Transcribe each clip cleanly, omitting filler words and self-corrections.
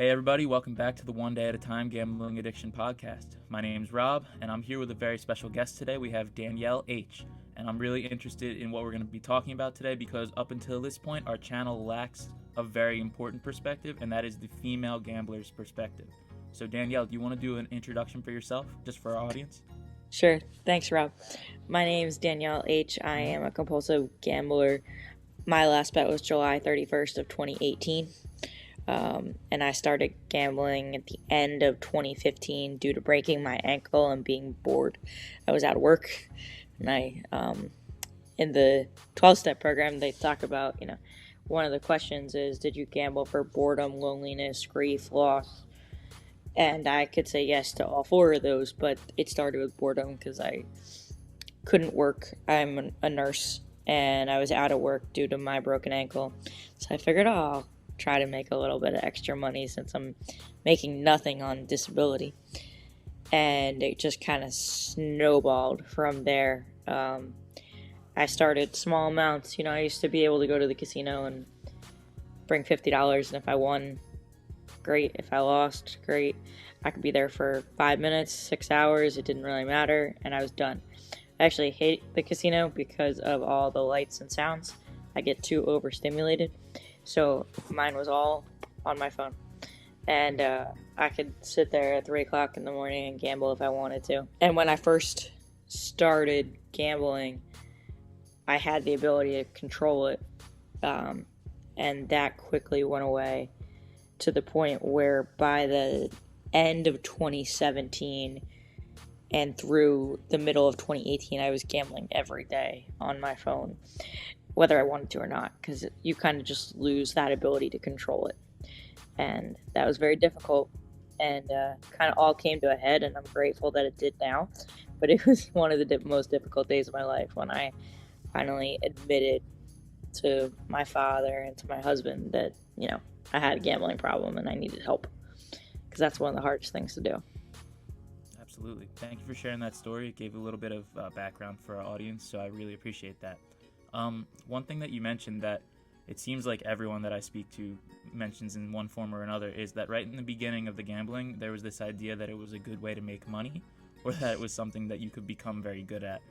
Hey everybody, welcome back to the One Day at a Time Gambling Addiction Podcast. My name's Rob, and I'm here with a very special guest today. We have Danielle H, and I'm really interested in what we're going to be talking about today because up until this point, our channel lacks a very important perspective, and that is the female gambler's perspective. So Danielle, do you want to do an introduction for yourself, just for our audience? Sure. Thanks, Rob. My name is Danielle H. I am a compulsive gambler. My last bet was July 31st of 2018. And I started gambling at the end of 2015 due to breaking my ankle and being bored. I was out of work, and in the 12-step program, they talk about, one of the questions is, did you gamble for boredom, loneliness, grief, loss? And I could say yes to all four of those, but it started with boredom because I couldn't work. I'm a nurse, and I was out of work due to my broken ankle. So I figured, I'll try to make a little bit of extra money since I'm making nothing on disability. And it just kind of snowballed from there. I started small amounts. I used to be able to go to the casino and bring $50, and if I won, great. If I lost, great. I could be there for 5 minutes, 6 hours. It didn't really matter, and I was done. I actually hate the casino because of all the lights and sounds. I get too overstimulated. So mine was all on my phone. And I could sit there at 3 o'clock in the morning and gamble if I wanted to. And when I first started gambling, I had the ability to control it. And that quickly went away to the point where by the end of 2017 and through the middle of 2018, I was gambling every day on my phone, whether I wanted to or not, because you kind of just lose that ability to control it. And that was very difficult, and kind of all came to a head, and I'm grateful that it did now. But it was one of the most difficult days of my life when I finally admitted to my father and to my husband that, I had a gambling problem and I needed help, because that's one of the hardest things to do. Absolutely. Thank you for sharing that story. It gave a little bit of background for our audience, so I really appreciate that. One thing that you mentioned that it seems like everyone that I speak to mentions in one form or another is that right in the beginning of the gambling, there was this idea that it was a good way to make money, or that it was something that you could become very good at.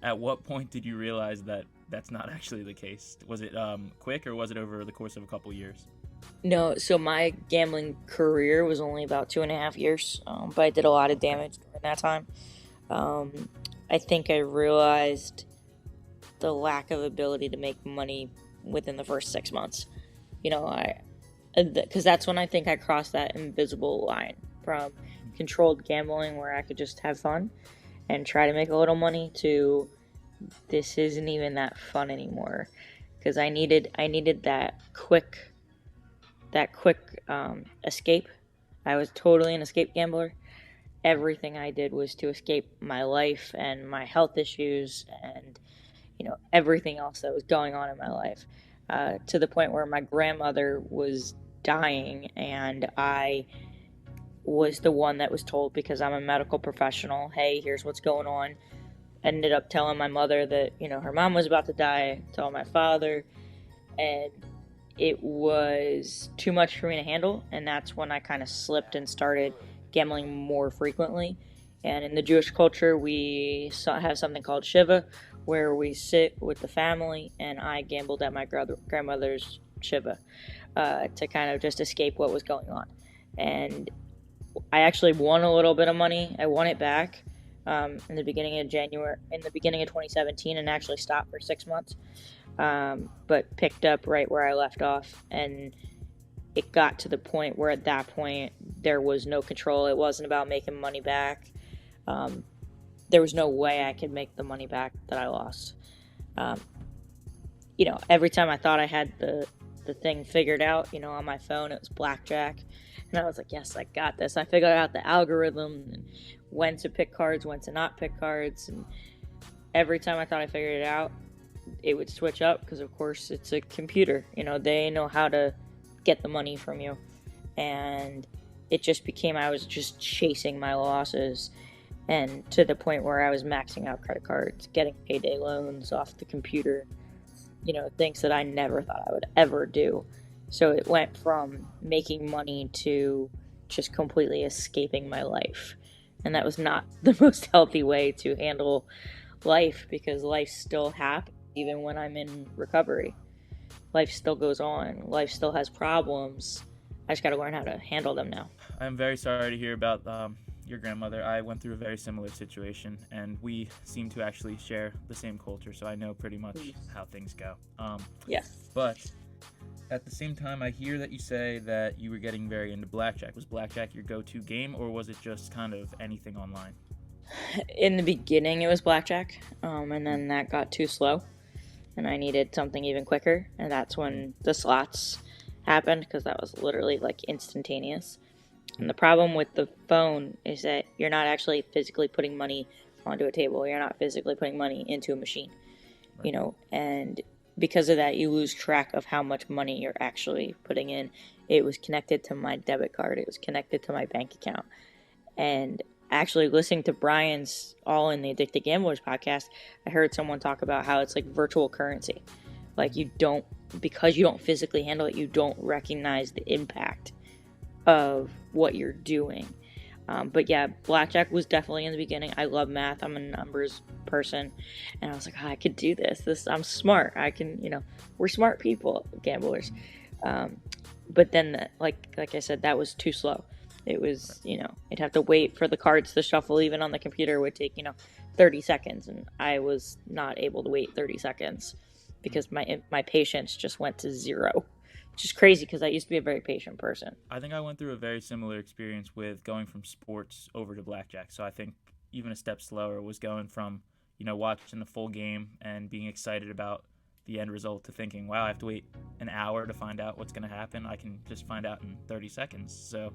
At what point did you realize that that's not actually the case? Was it quick, or was it over the course of a couple years? No, so my gambling career was only about 2.5 years, but I did a lot of damage during that time. I think I realized the lack of ability to make money within the first 6 months. Because that's when I think I crossed that invisible line from controlled gambling where I could just have fun and try to make a little money to this isn't even that fun anymore, because I needed that quick escape. I was totally an escape gambler. Everything I did was to escape my life and my health issues and everything else that was going on in my life, to the point where my grandmother was dying, and I was the one that was told, because I'm a medical professional, hey, here's what's going on. Ended up telling my mother that her mom was about to die, told my father, and it was too much for me to handle, and that's when I kind of slipped and started gambling more frequently. And in the Jewish culture, we have something called Shiva, where we sit with the family, and I gambled at my grandmother's Shiva to kind of just escape what was going on. And I actually won a little bit of money. I won it back in the beginning of 2017, and actually stopped for 6 months. But picked up right where I left off, and it got to the point where at that point there was no control. It wasn't about making money back. There was no way I could make the money back that I lost. Every time I thought I had the thing figured out, on my phone, it was Blackjack, and I was like, yes, I got this. I figured out the algorithm and when to pick cards, when to not pick cards, and every time I thought I figured it out, it would switch up, because of course it's a computer. They know how to get the money from you, and it just became I was just chasing my losses, and to the point where I was maxing out credit cards, getting payday loans off the computer, things that I never thought I would ever do. So it went from making money to just completely escaping my life. And that was not the most healthy way to handle life, because life still happens even when I'm in recovery. Life still goes on. Life still has problems. I just got to learn how to handle them now. I'm very sorry to hear about your grandmother. I went through a very similar situation, and we seem to actually share the same culture, so I know pretty much how things go. Yeah. But at the same time, I hear that you say that you were getting very into Blackjack. Was Blackjack your go-to game, or was it just kind of anything online? In the beginning, it was Blackjack, and then that got too slow, and I needed something even quicker, and that's when the slots happened, because that was literally like instantaneous. And the problem with the phone is that you're not actually physically putting money onto a table. You're not physically putting money into a machine, and because of that, you lose track of how much money you're actually putting in. It was connected to my debit card. It was connected to my bank account. And actually, listening to Brian's All in the Addicted Gamblers podcast, I heard someone talk about how it's like virtual currency. Like, because you don't physically handle it, you don't recognize the impact of what you're doing. But yeah, Blackjack was definitely in the beginning. I love math. I'm a numbers person, and I was like, I could do this. I'm smart. I can, we're smart people, gamblers. But then, like I said, that was too slow. It was, you'd have to wait for the cards to shuffle. Even on the computer would take, 30 seconds, and I was not able to wait 30 seconds because my patience just went to zero. Which is crazy, because I used to be a very patient person. I think I went through a very similar experience with going from sports over to Blackjack. So I think even a step slower was going from, watching the full game and being excited about the end result to thinking, wow, I have to wait an hour to find out what's going to happen. I can just find out in 30 seconds. So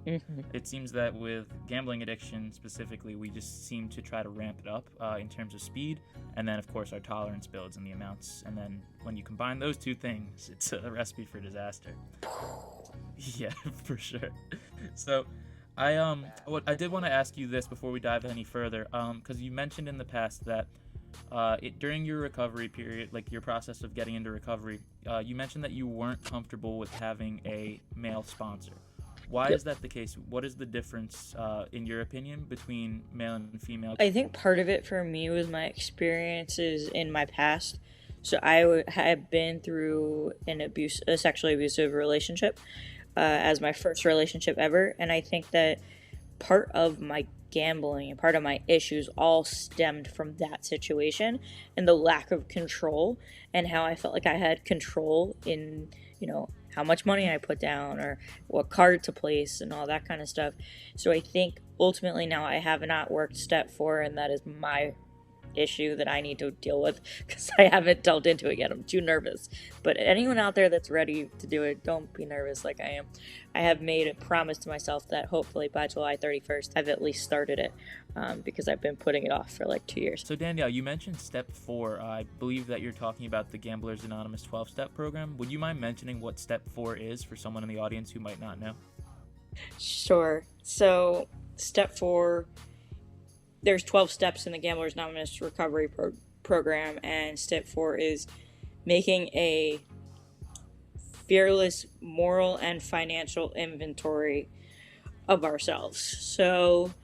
It seems that with gambling addiction specifically, we just seem to try to ramp it up in terms of speed. And then, of course, our tolerance builds in the amounts. And then when you combine those two things, it's a recipe for disaster. Yeah, for sure. So I did want to ask you this before we dive any further, because you mentioned in the past that during your recovery period, like your process of getting into recovery, you mentioned that you weren't comfortable with having a male sponsor. Why is that the case? What is the difference, in your opinion, between male and female? I think part of it for me was my experiences in my past. So I had been through a sexually abusive relationship as my first relationship ever, and I think that part of my gambling and part of my issues all stemmed from that situation and the lack of control, and how I felt like I had control in, how much money I put down or what card to place and all that kind of stuff. So I think ultimately now I have not worked step 4, and that is my issue that I need to deal with, because I haven't delved into it yet. I'm too nervous. But anyone out there that's ready to do it, don't be nervous like I am. I have made a promise to myself that hopefully by July 31st I've at least started it, because I've been putting it off for like 2 years. So Danielle, you mentioned step 4. I believe that you're talking about the Gamblers Anonymous 12-step program. Would you mind mentioning what step 4 is for someone in the audience who might not know? Sure. So step 4, there's 12 steps in the Gamblers Anonymous recovery program, and step 4 is making a fearless moral and financial inventory of ourselves. So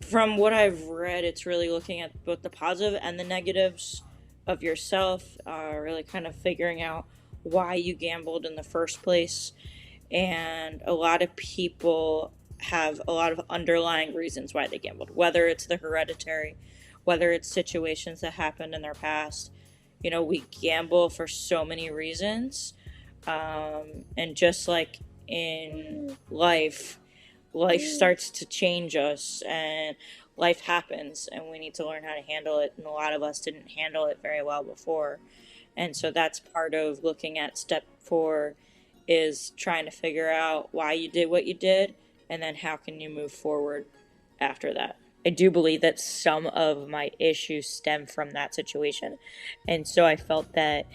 from what I've read, it's really looking at both the positive and the negatives of yourself, really kind of figuring out why you gambled in the first place. And a lot of people have a lot of underlying reasons why they gambled, whether it's the hereditary, whether it's situations that happened in their past. We gamble for so many reasons, and just like in life starts to change us, and life happens, and we need to learn how to handle it, and a lot of us didn't handle it very well before. And so that's part of looking at step 4, is trying to figure out why you did what you did, and then how can you move forward after that. I do believe that some of my issues stem from that situation, and so I felt that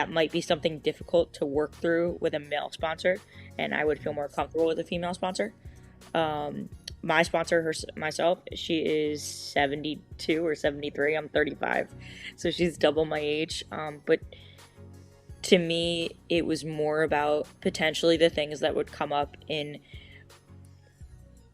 might be something difficult to work through with a male sponsor, and I would feel more comfortable with a female sponsor. My sponsor, myself, she is 72 or 73. I'm 35, so she's double my age. But to me, it was more about potentially the things that would come up in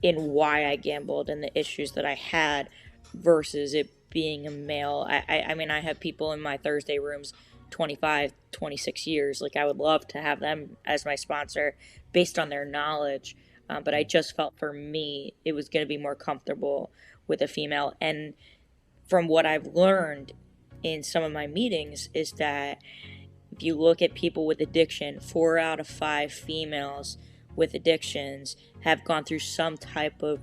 why I gambled and the issues that I had versus it being a male. I mean, I have people in my Thursday rooms 25, 26 years. Like, I would love to have them as my sponsor based on their knowledge. But I just felt for me, it was going to be more comfortable with a female. And from what I've learned in some of my meetings is that if you look at people with addiction, 4 out of 5 females with addictions have gone through some type of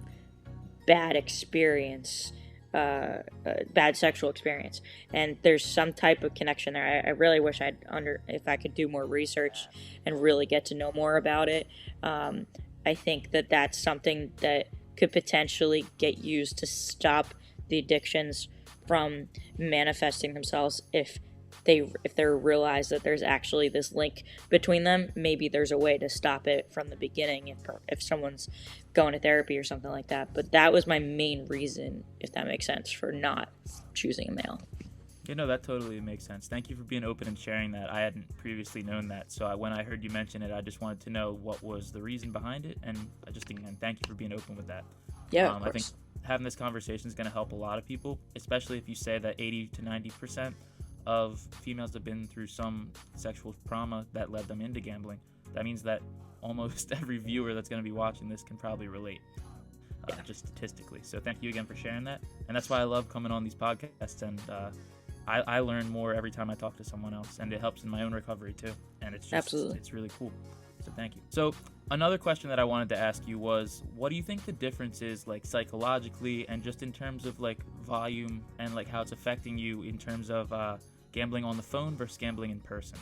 bad experience, bad sexual experience, and there's some type of connection there. I really wish if I could do more research and really get to know more about it. I think that that's something that could potentially get used to stop the addictions from manifesting themselves if they're realized that there's actually this link between them. Maybe there's a way to stop it from the beginning if someone's going to therapy or something like that. But that was my main reason, if that makes sense, for not choosing a male. That totally makes sense. Thank you for being open and sharing that. I hadn't previously known that, so when I heard you mention it, I just wanted to know what was the reason behind it, and again, thank you for being open with that. Yeah, of course. I think having this conversation is going to help a lot of people, especially if you say that 80 to 90% of females have been through some sexual trauma that led them into gambling. That means that almost every viewer that's going to be watching this can probably relate, just statistically. So thank you again for sharing that. And that's why I love coming on these podcasts, and I learn more every time I talk to someone else, and it helps in my own recovery too. And it's just, absolutely, it's really cool. So thank you. So another question that I wanted to ask you was, what do you think the difference is, like, psychologically and just in terms of like volume and like how it's affecting you in terms of gambling on the phone versus gambling in person?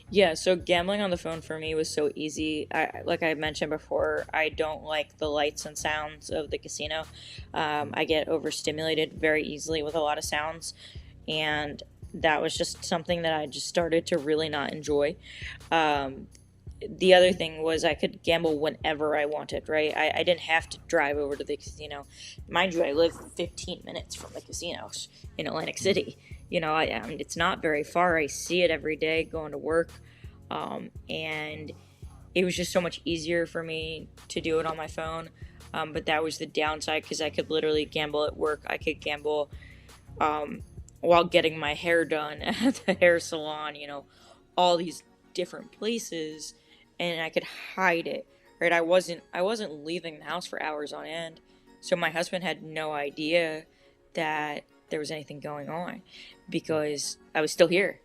Yeah, so gambling on the phone for me was so easy. Like I mentioned before, I don't like the lights and sounds of the casino. I get overstimulated very easily with a lot of sounds, and that was just something that I just started to really not enjoy. The other thing was I could gamble whenever I wanted, right? I didn't have to drive over to the casino. Mind you, I live 15 minutes from the casinos in Atlantic City. I mean, it's not very far. I see it every day going to work. And it was just so much easier for me to do it on my phone. But that was the downside, because I could literally gamble at work. I could gamble while getting my hair done at the hair salon, all these different places, and I could hide it, right? I wasn't leaving the house for hours on end, so my husband had no idea that there was anything going on because I was still here.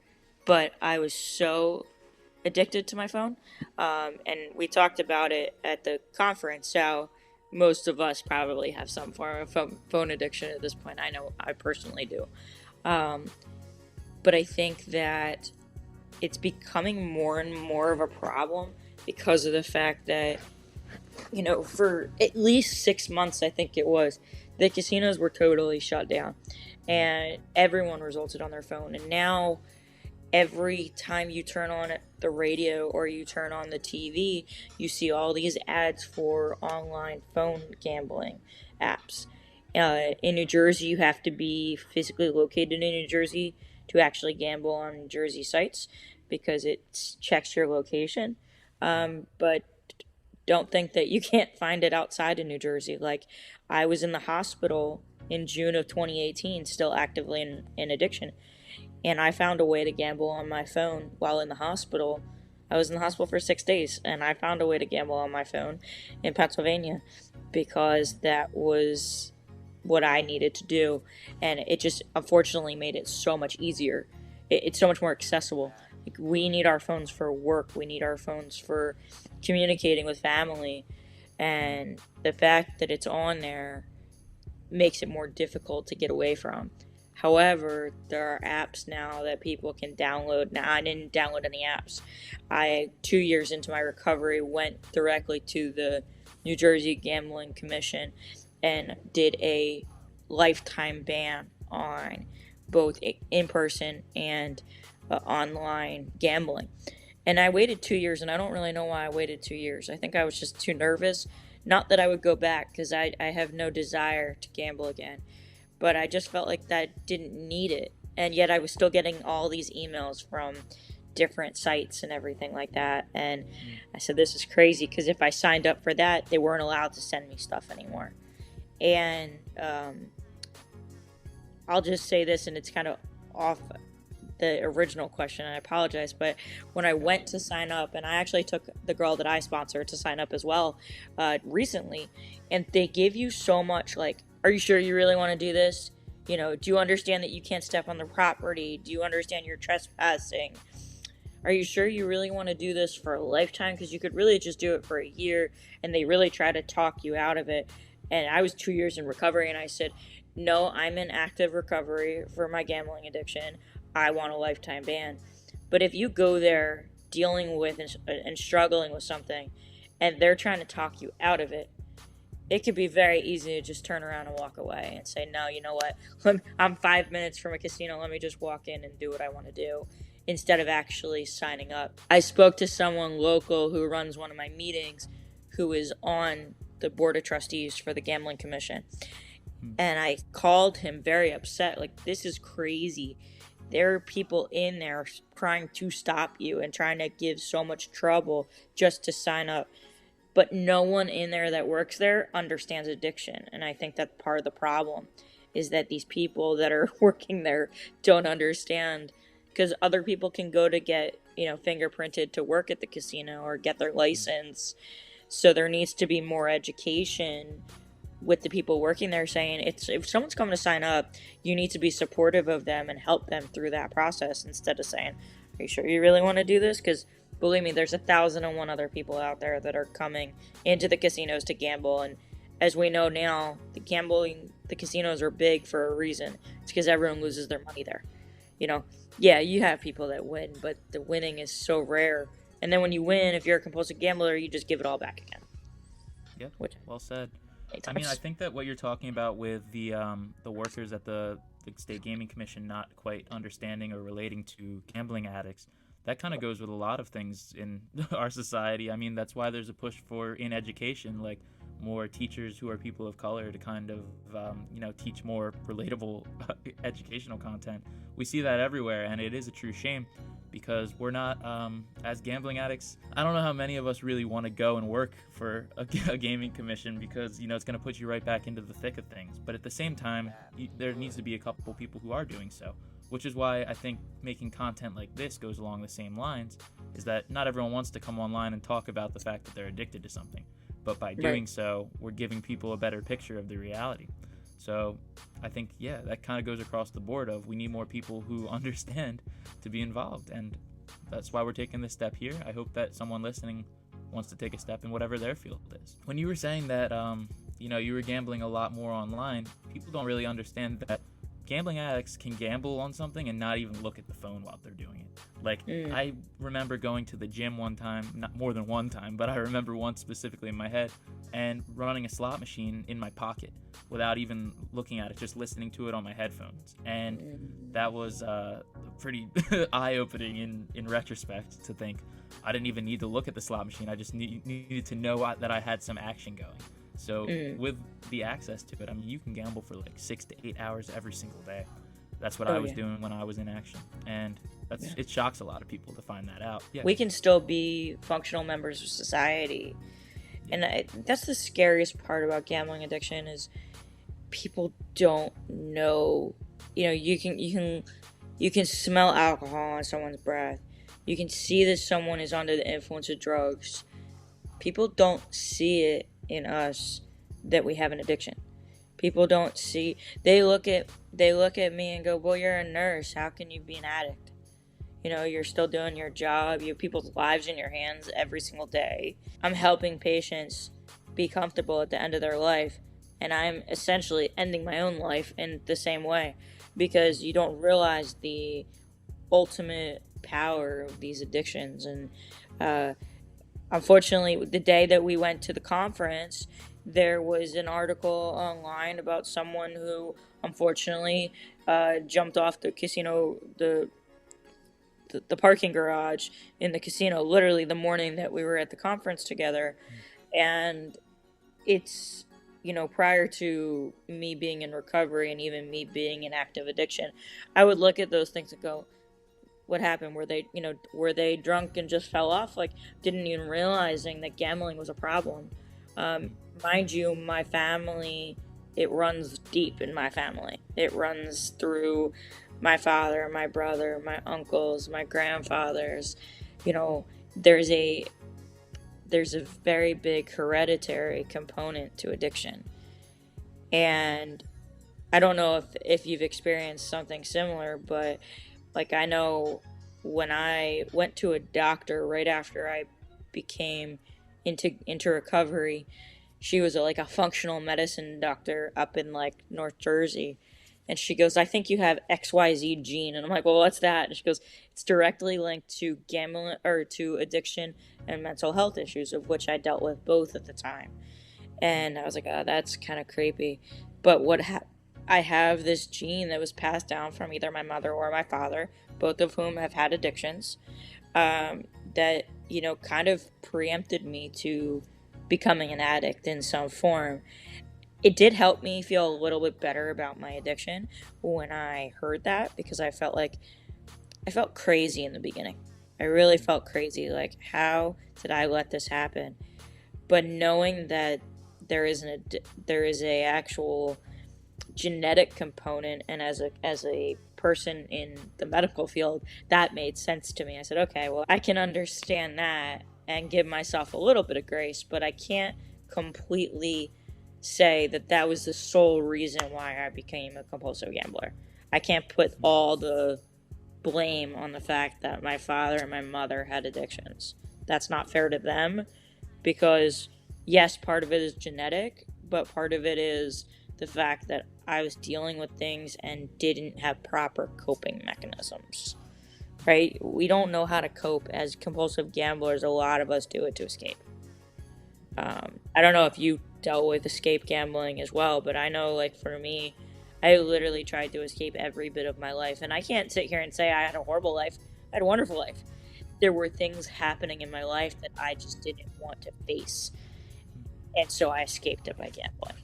But I was so addicted to my phone, and we talked about it at the conference, how most of us probably have some form of phone addiction at this point. I know I personally do. But I think that it's becoming more and more of a problem because of the fact that, for at least 6 months, I think it was, the casinos were totally shut down and everyone resulted on their phone. And now every time you turn on the radio or you turn on the TV, you see all these ads for online phone gambling apps. In New Jersey, you have to be physically located in New Jersey to actually gamble on New Jersey sites because it checks your location. But don't think that you can't find it outside of New Jersey. Like, I was in the hospital in June of 2018, still actively in addiction, and I found a way to gamble on my phone while in the hospital. I was in the hospital for 6 days, and I found a way to gamble on my phone in Pennsylvania because that was what I needed to do, and it just unfortunately made it so much easier. It's so much more accessible. Like, we need our phones for work, we need our phones for communicating with family, and the fact that it's on there makes it more difficult to get away from. However, there are apps now that people can download. Now, I didn't download any apps. 2 years into my recovery, went directly to the New Jersey Gambling Commission and did a lifetime ban on both in-person and online gambling. And I waited 2 years, and I don't really know why I waited 2 years. I think I was just too nervous. Not that I would go back, because I have no desire to gamble again. But I just felt like that I didn't need it And yet I was still getting all these emails from different sites and everything like that. And I said, this is crazy, because if I signed up for that, they weren't allowed to send me stuff anymore. And I'll just say this, and it's kind of off the original question, and I apologize, but when I went to sign up, and I actually took the girl that I sponsor to sign up as well recently, and they give you so much, like, are you sure you really want to do this? You know, do you understand that you can't step on the property? Do you understand you're trespassing? Are you sure you really want to do this for a lifetime? Because you could really just do it for a year, and they really try to talk you out of it. And I was 2 years in recovery, and I said, no, I'm in active recovery for my gambling addiction. I want a lifetime ban. But if you go there dealing with and struggling with something, and they're trying to talk you out of it, it could be very easy to just turn around and walk away and say, no, you know what? I'm 5 minutes from a casino. Let me just walk in and do what I want to do, instead of actually signing up. I spoke to someone local who runs one of my meetings, who is on the board of trustees for the Gambling Commission. And I called him very upset, like, this is crazy. There are people in there trying to stop you and trying to give so much trouble just to sign up. But no one in there that works there understands addiction. And I think that's part of the problem, is that these people that are working there don't understand, because other people can go to get, fingerprinted to work at the casino or get their license. So there needs to be more education with the people working there, saying, if someone's coming to sign up, you need to be supportive of them and help them through that process, instead of saying, are you sure you really want to do this? Because believe me, there's 1,001 other people out there that are coming into the casinos to gamble. And as we know now, the casinos are big for a reason. It's because everyone loses their money there. Yeah, you have people that win, but the winning is so rare. And then when you win, if you're a compulsive gambler, you just give it all back again. Yep, well said. I mean, I think that what you're talking about with the workers at the State Gaming Commission not quite understanding or relating to gambling addicts, that kind of goes with a lot of things in our society. I mean, that's why there's a push for, in education, like, more teachers who are people of color to kind of, teach more relatable educational content. We see that everywhere, and it is a true shame, because we're not, as gambling addicts, I don't know how many of us really want to go and work for a gaming commission, because, it's going to put you right back into the thick of things. But at the same time, there needs to be a couple people who are doing so, which is why I think making content like this goes along the same lines, is that not everyone wants to come online and talk about the fact that they're addicted to something. But by doing so, we're giving people a better picture of the reality. So I think, that kind of goes across the board of, we need more people who understand to be involved. And that's why we're taking this step here. I hope that someone listening wants to take a step in whatever their field is. When you were saying that, you were gambling a lot more online, people don't really understand that gambling addicts can gamble on something and not even look at the phone while they're doing it. Like, I remember going to the gym one time, not more than one time, but I remember one specifically in my head, and running a slot machine in my pocket without even looking at it, just listening to it on my headphones. And that was pretty eye-opening in retrospect, to think I didn't even need to look at the slot machine. I just needed to know that I had some action going. So with the access to it, I mean, you can gamble for like 6 to 8 hours every single day. That's what I was doing when I was in action. And it shocks a lot of people to find that out. We can still be functional members of society. And that's the scariest part about gambling addiction, is people don't know. You can smell alcohol on someone's breath. You can see that someone is under the influence of drugs. People don't see it in us that we have an addiction. People don't see. They look at me and go, "Well, you're a nurse. How can you be an addict? You're still doing your job. You have people's lives in your hands every single day." I'm helping patients be comfortable at the end of their life, and I'm essentially ending my own life in the same way, because you don't realize the ultimate power of these addictions. And unfortunately, the day that we went to the conference, there was an article online about someone who unfortunately jumped off the casino, the parking garage in the casino, literally the morning that we were at the conference together. And it's, prior to me being in recovery and even me being in active addiction, I would look at those things and go, what happened? Were they drunk and just fell off? Like, didn't even realizing that gambling was a problem. Mind you, my family, it runs deep in my family. It runs through my father, my brother, my uncles, my grandfathers. There's a very big hereditary component to addiction. And I don't know if you've experienced something similar, but like, I know when I went to a doctor right after I became into recovery, she was like a functional medicine doctor up in like North Jersey. And she goes, I think you have XYZ gene. And I'm like, well, what's that? And she goes, it's directly linked to gambling or to addiction and mental health issues, of which I dealt with both at the time. And I was like, oh, that's kind of creepy. But I have this gene that was passed down from either my mother or my father, both of whom have had addictions, that, kind of preempted me to becoming an addict in some form. It did help me feel a little bit better about my addiction when I heard that, because I felt crazy in the beginning. I really felt crazy. Like, how did I let this happen? But knowing that there is a actual genetic component, and as a person in the medical field, that made sense to me. I said, okay, well, I can understand that and give myself a little bit of grace, but I can't completely say that was the sole reason why I became a compulsive gambler. I can't put all the blame on the fact that my father and my mother had addictions. That's not fair to them, because yes, part of it is genetic, but part of it is the fact that I was dealing with things and didn't have proper coping mechanisms. Right? We don't know how to cope as compulsive gamblers. A lot of us do it to escape. I don't know if you dealt with escape gambling as well, but I know, like, for me, I literally tried to escape every bit of my life. And I can't sit here and say I had a horrible life. I had a wonderful life. There were things happening in my life that I just didn't want to face. And so I escaped it by gambling.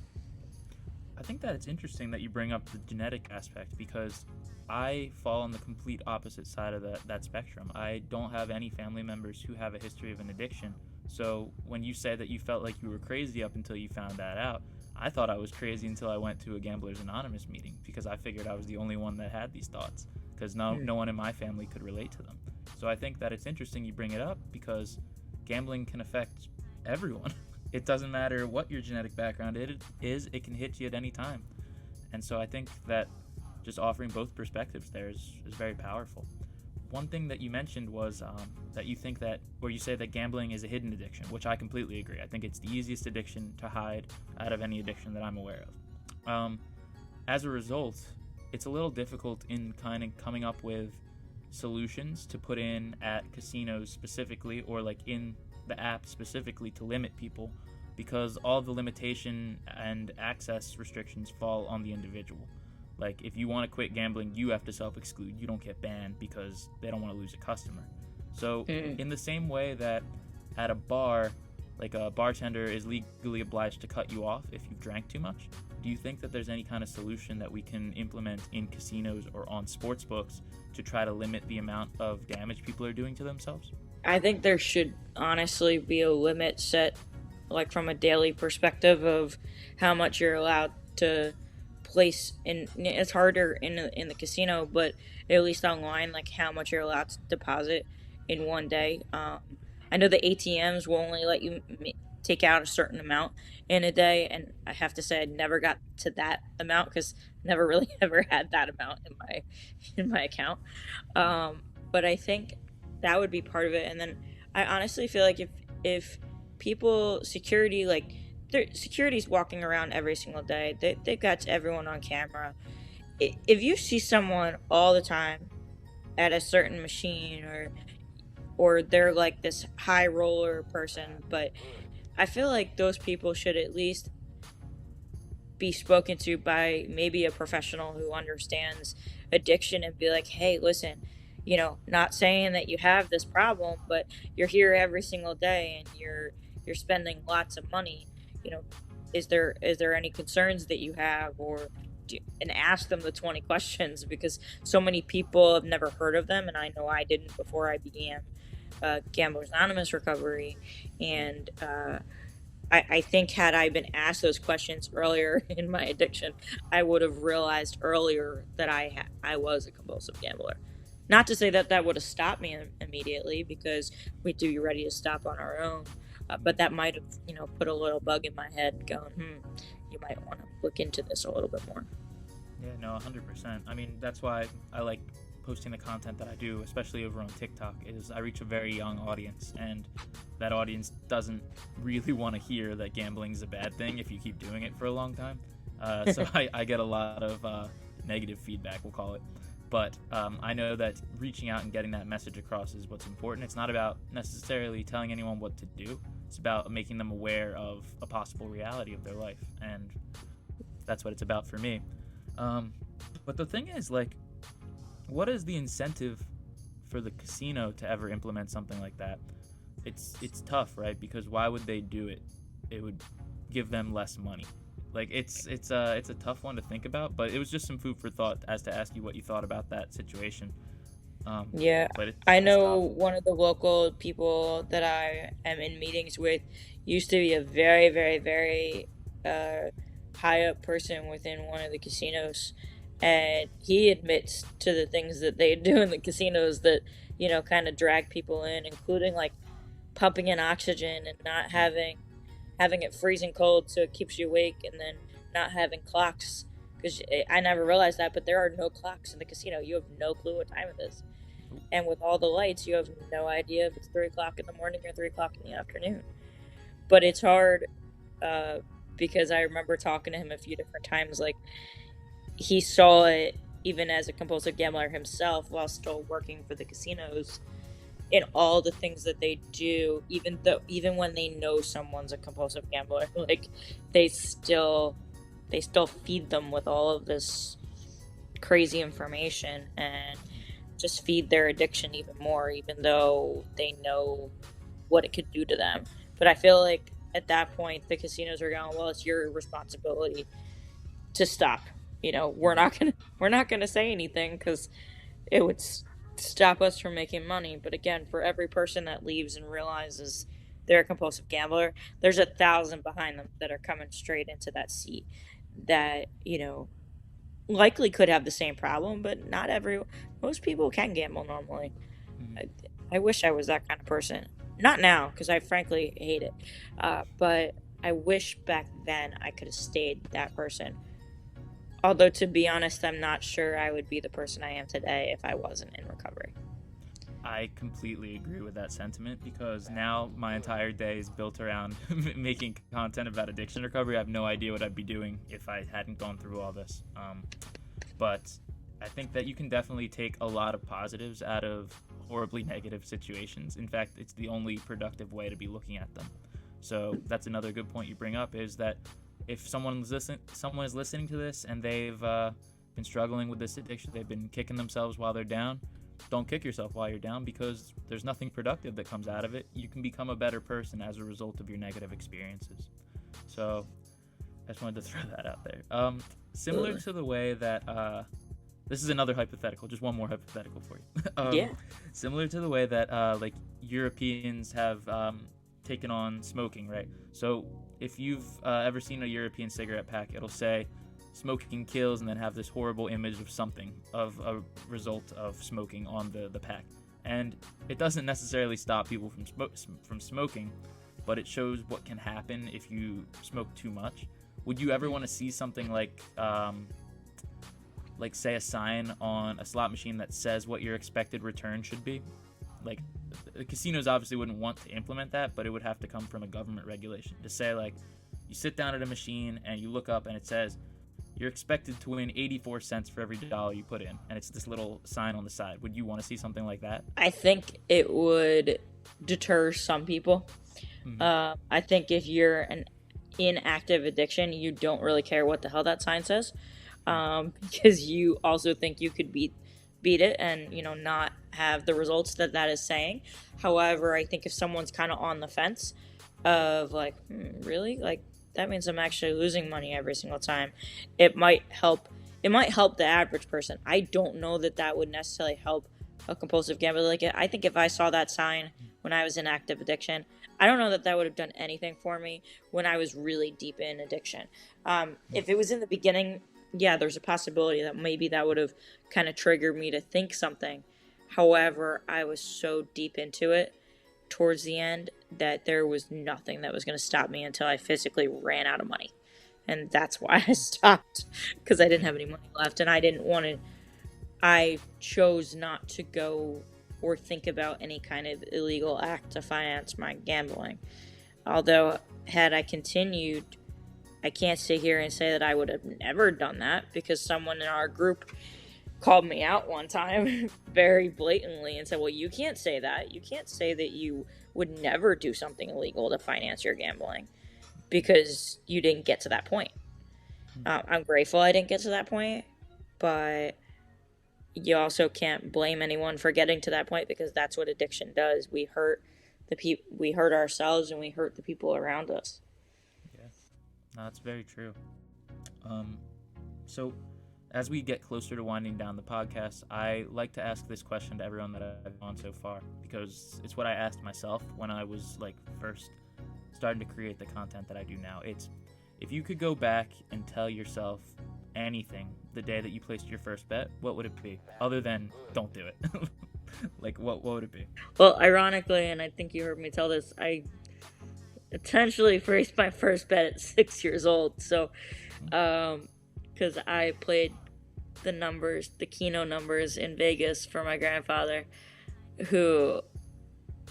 I think that it's interesting that you bring up the genetic aspect, because I fall on the complete opposite side of that spectrum. I don't have any family members who have a history of an addiction. So when you say that you felt like you were crazy up until you found that out, I thought I was crazy until I went to a Gamblers Anonymous meeting, because I figured I was the only one that had these thoughts, because no one in my family could relate to them. So I think that it's interesting you bring it up, because gambling can affect everyone. It doesn't matter what your genetic background is, it can hit you at any time. And so I think that just offering both perspectives there is very powerful. One thing that you mentioned was that you think that, or you say that gambling is a hidden addiction, which I completely agree. I think it's the easiest addiction to hide out of any addiction that I'm aware of. As a result, it's a little difficult in kind of coming up with solutions to put in at casinos specifically, or like in the app specifically, to limit people, because all the limitation and access restrictions fall on the individual. Like, if you want to quit gambling, you have to self-exclude. You don't get banned because they don't want to lose a customer. So in the same way that at a bar, like, a bartender is legally obliged to cut you off if you've drank too much, do you think that there's any kind of solution that we can implement in casinos or on sports books to try to limit the amount of damage people are doing to themselves? I think there should honestly be a limit set, like, from a daily perspective of how much you're allowed to place in. It's harder in the casino, but at least online, like, how much you're allowed to deposit in one day. I know the ATMs will only let you take out a certain amount in a day, and I have to say I never got to that amount, because never really ever had that amount in my account. But I think that would be part of it. And then I honestly feel like if people, security, like, security's walking around every single day. They've got everyone on camera. If you see someone all the time at a certain machine, or they're like this high roller person, but I feel like those people should at least be spoken to by maybe a professional who understands addiction, and be like, hey, listen, not saying that you have this problem, but you're here every single day and you're spending lots of money. is there any concerns that you have, or and ask them the 20 questions, because so many people have never heard of them, and I know I didn't before I began Gamblers Anonymous recovery. And I think had I been asked those questions earlier in my addiction, I would have realized earlier that I was a compulsive gambler. Not to say that that would have stopped me immediately, because we do you ready to stop on our own, but that might have put a little bug in my head, going, you might want to look into this a little bit more. Yeah, no, 100%. I mean, that's why I like posting the content that I do, especially over on TikTok, is I reach a very young audience, and that audience doesn't really want to hear that gambling is a bad thing if you keep doing it for a long time. So I get a lot of negative feedback, we'll call it. But I know that reaching out and getting that message across is what's important. It's not about necessarily telling anyone what to do. It's about making them aware of a possible reality of their life, and that's what it's about for me. But the thing is, like, what is the incentive for the casino to ever implement something like that? It's tough, right? Because why would they do it? It would give them less money. Like, it's a tough one to think about, but it was just some food for thought as to ask you what you thought about that situation. Yeah, But I it's know tough. one of the local people that I am in meetings with used to be a very, very, very high up person within one of the casinos, and he admits to the things that they do in the casinos that kind of drag people in, including like pumping in oxygen and not having it freezing cold so it keeps you awake, and then not having clocks, because I never realized that, but there are no clocks in the casino. You have no clue what time it is, and with all the lights, you have no idea if it's 3 o'clock in the morning or 3 o'clock in the afternoon. But it's hard, uh, because I remember talking to him a few different times. Like, he saw it even as a compulsive gambler himself while still working for the casinos, in all the things that they do, even when they know someone's a compulsive gambler, like they still feed them with all of this crazy information, and just feed their addiction even more, even though they know what it could do to them. But I feel like at that point the casinos are going, well, it's your responsibility to stop. We're not gonna say anything, because it would stop us from making money. But again, for every person that leaves and realizes they're a compulsive gambler, there's 1,000 behind them that are coming straight into that seat, that likely could have the same problem, but not every most people can gamble normally. Mhm. I wish I was that kind of person. Not now, because I frankly hate it. But I wish back then I could have stayed that person. Although, to be honest, I'm not sure I would be the person I am today if I wasn't in recovery. I completely agree with that sentiment, because now my entire day is built around making content about addiction recovery. I have no idea what I'd be doing if I hadn't gone through all this. But I think that you can definitely take a lot of positives out of horribly negative situations. In fact, it's the only productive way to be looking at them. So that's another good point you bring up, is that if someone is listening to this and they've been struggling with this addiction, they've been kicking themselves while they're down, don't kick yourself while you're down, because there's nothing productive that comes out of it. You can become a better person as a result of your negative experiences. So I just wanted to throw that out there. Similar to the way that this is another hypothetical, just one more hypothetical for you. Yeah. Similar to the way that like Europeans have taken on smoking, right? So if you've ever seen a European cigarette pack, it'll say smoking kills, and then have this horrible image of something, of a result of smoking on the pack. And it doesn't necessarily stop people from smoking, but it shows what can happen if you smoke too much. Would you ever want to see something like say a sign on a slot machine that says what your expected return should be? Like, the casinos obviously wouldn't want to implement that, but it would have to come from a government regulation to say, like, you sit down at a machine and you look up and it says you're expected to win 84 cents for every dollar you put in, and it's this little sign on the side. Would you want to see something like that? I think it would deter some people. I think if you're an inactive addiction, you don't really care what the hell that sign says, because you also think you could beat it, and not have the results that is saying. However, I think if someone's kind of on the fence of like, really, like, that means I'm actually losing money every single time. It might help. It might help the average person. I don't know that that would necessarily help a compulsive gambler. Like, I think if I saw that sign when I was in active addiction, I don't know that that would have done anything for me when I was really deep in addiction. If it was in the beginning, yeah, there's a possibility that maybe that would have kind of triggered me to think something. However, I was so deep into it towards the end that there was nothing that was going to stop me until I physically ran out of money. And that's why I stopped, because I didn't have any money left, and I didn't want to. I chose not to go or think about any kind of illegal act to finance my gambling. Although, had I continued, I can't sit here and say that I would have never done that, because someone in our group called me out one time very blatantly and said, well, you can't say that. You can't say that you would never do something illegal to finance your gambling, because you didn't get to that point. I'm grateful I didn't get to that point, but you also can't blame anyone for getting to that point, because that's what addiction does. We hurt we hurt ourselves, and we hurt the people around us. Yeah, no, that's very true. So as we get closer to winding down the podcast, I like to ask this question to everyone that I've on so far, because it's what I asked myself when I was like first starting to create the content that I do now. It's, if you could go back and tell yourself anything the day that you placed your first bet, what would it be? Other than don't do it. Like, what would it be? Well, ironically, and I think you heard me tell this, I intentionally placed my first bet at 6 years old. So, because I played the Keno numbers in Vegas for my grandfather, who,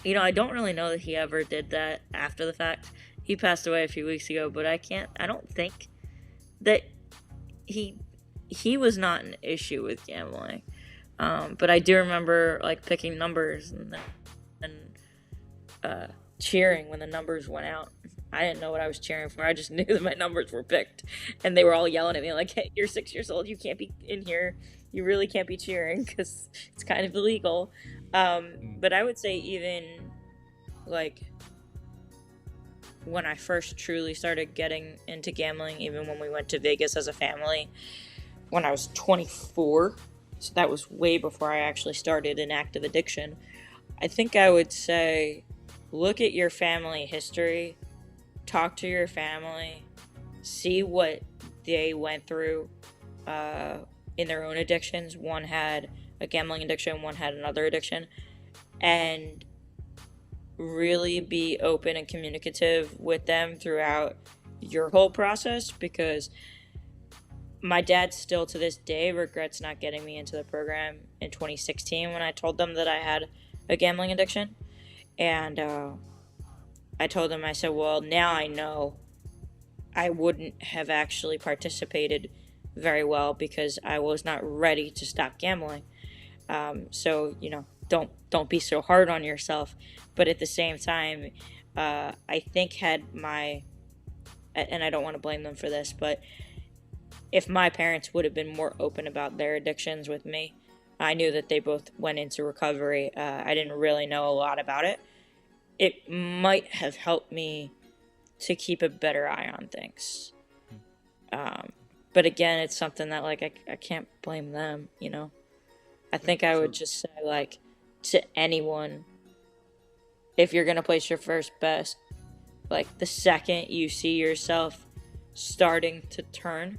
I don't really know that he ever did that after the fact. He passed away a few weeks ago, but I don't think that he was not an issue with gambling. But I do remember like picking numbers and cheering when the numbers went out. I didn't know what I was cheering for. I just knew that my numbers were picked, and they were all yelling at me like, hey, you're 6 years old, you can't be in here, you really can't be cheering, because it's kind of illegal. But I would say, even like when I first truly started getting into gambling, even when we went to Vegas as a family when I was 24, so that was way before I actually started an active addiction, I think I would say, look at your family history, talk to your family, see what they went through in their own addictions. One had a gambling addiction, one had another addiction, and really be open and communicative with them throughout your whole process, because my dad still to this day regrets not getting me into the program in 2016 when I told them that I had a gambling addiction. And I told him, I said, well, now I know I wouldn't have actually participated very well, because I was not ready to stop gambling. So, don't be so hard on yourself. But at the same time, I think and I don't want to blame them for this, but if my parents would have been more open about their addictions with me, I knew that they both went into recovery. I didn't really know a lot about it. It might have helped me to keep a better eye on things. But again, it's something that like I can't blame them, I think I would just say, like, to anyone, if you're going to place your first bet, like, the second you see yourself starting to turn,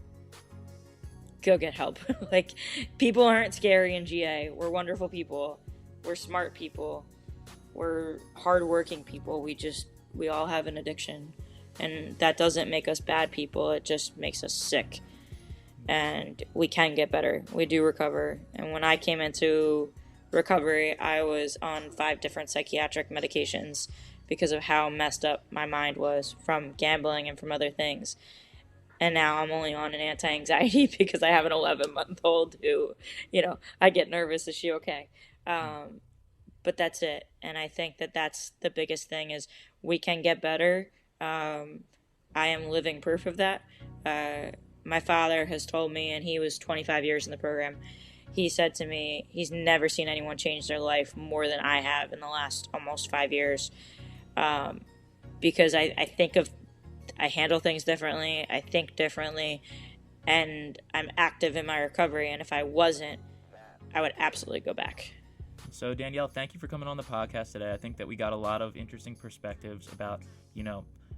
go get help. Like, people aren't scary in GA. We're wonderful people. We're smart people. We're hardworking people. We all have an addiction. And that doesn't make us bad people. It just makes us sick. And we can get better. We do recover. And when I came into recovery, I was on 5 different psychiatric medications because of how messed up my mind was from gambling and from other things. And now I'm only on an anti-anxiety because I have an 11-month-old who, I get nervous. Is she okay? But that's it. And I think that that's the biggest thing, is we can get better. I am living proof of that. My father has told me, and he was 25 years in the program, he said to me he's never seen anyone change their life more than I have in the last almost 5 years. Because I think of I handle things differently, I think differently, and I'm active in my recovery. And if I wasn't, I would absolutely go back. So Danielle, thank you for coming on the podcast today. I think that we got a lot of interesting perspectives about,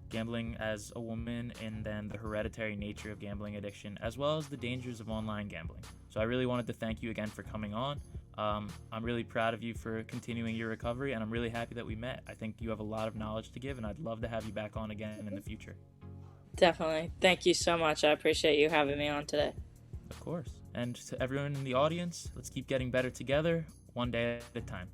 gambling as a woman, and then the hereditary nature of gambling addiction, as well as the dangers of online gambling. So I really wanted to thank you again for coming on. I'm really proud of you for continuing your recovery, and I'm really happy that we met. I think you have a lot of knowledge to give, and I'd love to have you back on again in the future. Definitely. Thank you so much. I appreciate you having me on today. Of course. And to everyone in the audience, let's keep getting better together, one day at a time.